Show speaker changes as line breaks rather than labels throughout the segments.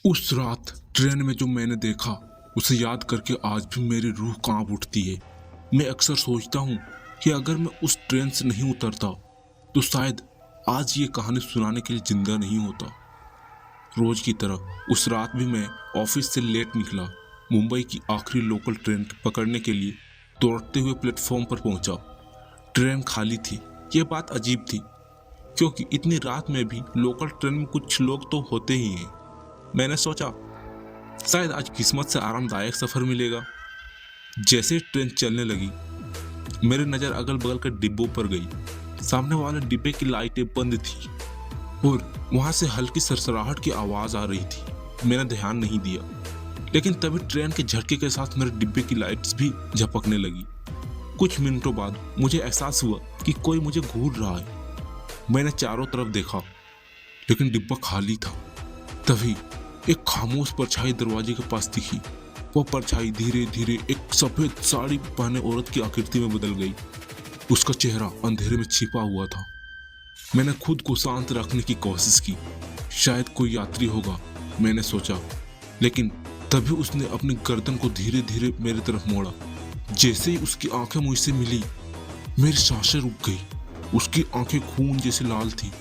उस रात ट्रेन में जो मैंने देखा उसे याद करके आज भी मेरी रूह कांप उठती है। मैं अक्सर सोचता हूँ कि अगर मैं उस ट्रेन से नहीं उतरता तो शायद आज ये कहानी सुनाने के लिए जिंदा नहीं होता। रोज की तरह उस रात भी मैं ऑफिस से लेट निकला। मुंबई की आखिरी लोकल ट्रेन पकड़ने के लिए दौड़ते हुए प्लेटफॉर्म पर पहुंचा। ट्रेन खाली थी। ये बात अजीब थी क्योंकि इतनी रात में भी लोकल ट्रेन में कुछ लोग तो होते ही हैं। मैंने सोचा शायद आज किस्मत से आरामदायक सफर मिलेगा। जैसे ट्रेन चलने लगी मेरी नज़र अगल बगल के डिब्बों पर गई। सामने वाले डिब्बे की लाइटें बंद थी और वहां से हल्की सरसराहट की आवाज आ रही थी। मैंने ध्यान नहीं दिया, लेकिन तभी ट्रेन के झटके के साथ मेरे डिब्बे की लाइट्स भी झपकने लगी। कुछ मिनटों बाद मुझे एहसास हुआ कि कोई मुझे घूर रहा है। मैंने चारों तरफ देखा, लेकिन डिब्बा खाली था। तभी एक खामोश परछाई दरवाजे के पास दिखी। वो परछाई धीरे धीरे एक सफेद साड़ी पहने औरत की आकृति में बदल गई। उसका चेहरा अंधेरे में छिपा हुआ था। मैंने खुद को शांत रखने की कोशिश की। शायद कोई यात्री होगा, मैंने सोचा, लेकिन तभी उसने अपनी गर्दन को धीरे धीरे मेरी तरफ मोड़ा। जैसे ही उसकी आंखें मुझसे मिली मेरी सांसें रुक गई। उसकी आंखें खून जैसी लाल थी।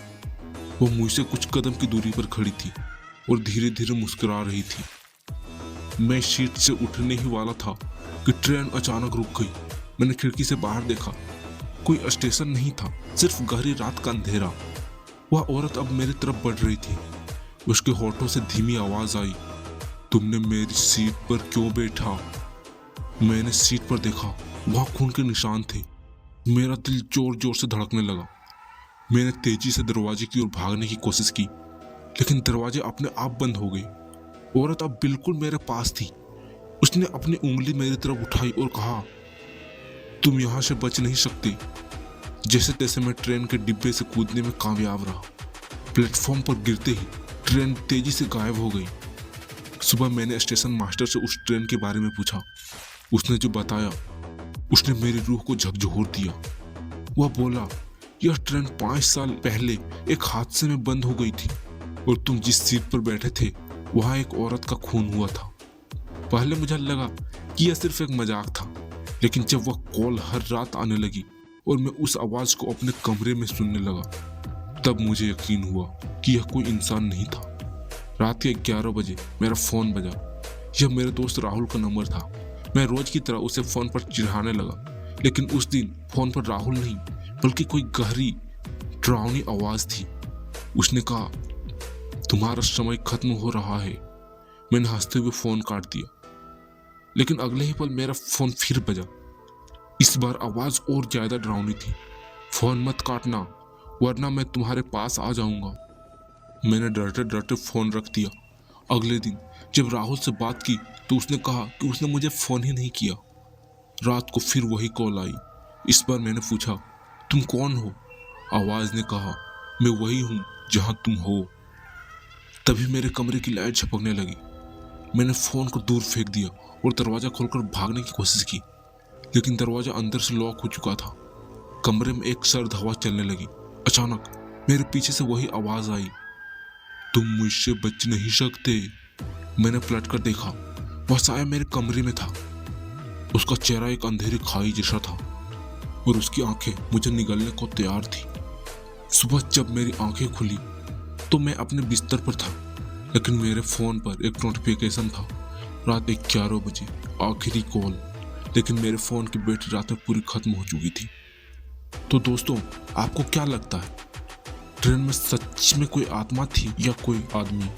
वो मुझसे कुछ कदम की दूरी पर खड़ी थी और धीरे धीरे मुस्कुरा रही थी। मैं सीट से उठने ही वाला था कि ट्रेन अचानक रुक गई। मैंने खिड़की से बाहर देखा। कोई स्टेशन नहीं था, सिर्फ गहरी रात का अंधेरा। वह औरत अब मेरी तरफ बढ़ रही थी। उसके होठों से धीमी आवाज आई, तुमने मेरी सीट पर क्यों बैठा? मैंने सीट पर देखा, वहां खून के निशान थे। मेरा दिल जोर जोर से धड़कने लगा। मैंने तेजी से दरवाजे की ओर भागने की कोशिश की, लेकिन दरवाजे अपने आप बंद हो गए। औरत अब बिल्कुल मेरे पास थी। उसने अपनी उंगली मेरी तरफ उठाई और कहा, तुम यहां से बच नहीं सकते। जैसे तैसे मैं ट्रेन के डिब्बे से कूदने में कामयाब रहा। प्लेटफॉर्म पर गिरते ही ट्रेन तेजी से गायब हो गई। सुबह मैंने स्टेशन मास्टर से उस ट्रेन के बारे में पूछा। उसने जो बताया उसने मेरी रूह को झकझोर दिया। वह बोला, यह ट्रेन 5 साल पहले एक हादसे में बंद हो गई थी और तुम जिस सीट पर बैठे थे वहां एक औरत का खून हुआ था। पहले मुझे लगा कि यह सिर्फ एक मजाक था, लेकिन जब वह कॉल हर रात आने लगी और मैं उस आवाज को अपने कमरे में सुनने लगा, तब मुझे यकीन हुआ कि यह कोई इंसान नहीं था। रात के 11 बजे मेरा फोन बजा। यह मेरे दोस्त राहुल का नंबर था। मैं रोज की तरह उसे फोन पर चिढ़ाने लगा, लेकिन उस दिन फोन पर राहुल नहीं बल्कि कोई गहरी डरावनी आवाज थी। उसने कहा, तुम्हारा समय खत्म हो रहा है। मैंने हंसते हुए फोन काट दिया, लेकिन अगले ही पल मेरा फोन फिर बजा। इस बार आवाज और ज्यादा डरावनी थी। फोन मत काटना वरना मैं तुम्हारे पास आ जाऊंगा। मैंने डरते डरते फोन रख दिया। अगले दिन जब राहुल से बात की तो उसने कहा कि उसने मुझे फोन ही नहीं किया। रात को फिर वही कॉल आई। इस बार मैंने पूछा, तुम कौन हो? आवाज ने कहा, मैं वही हूं जहां तुम हो। तभी मेरे कमरे की लाइट झपकने लगी। मैंने फोन को दूर फेंक दिया और दरवाजा खोलकर भागने की कोशिश की, लेकिन दरवाजा अंदर से लॉक हो चुका था। कमरे में एक सर्द हवा चलने लगी। अचानक मेरे पीछे से वही आवाज आई, तुम मुझसे बच नहीं सकते। मैंने पलट कर देखा। वह साया मेरे कमरे में था। उसका चेहरा एक अंधेरी खाई जैसा था और उसकी आंखें मुझे निगलने को तैयार थी। सुबह जब मेरी आंखें खुली तो मैं अपने बिस्तर पर था, लेकिन मेरे फोन पर एक नोटिफिकेशन था, रात 11 बजे आखिरी कॉल। लेकिन मेरे फोन की बैटरी रात में पूरी खत्म हो चुकी थी। तो दोस्तों, आपको क्या लगता है, ट्रेन में सच में कोई आत्मा थी या कोई आदमी?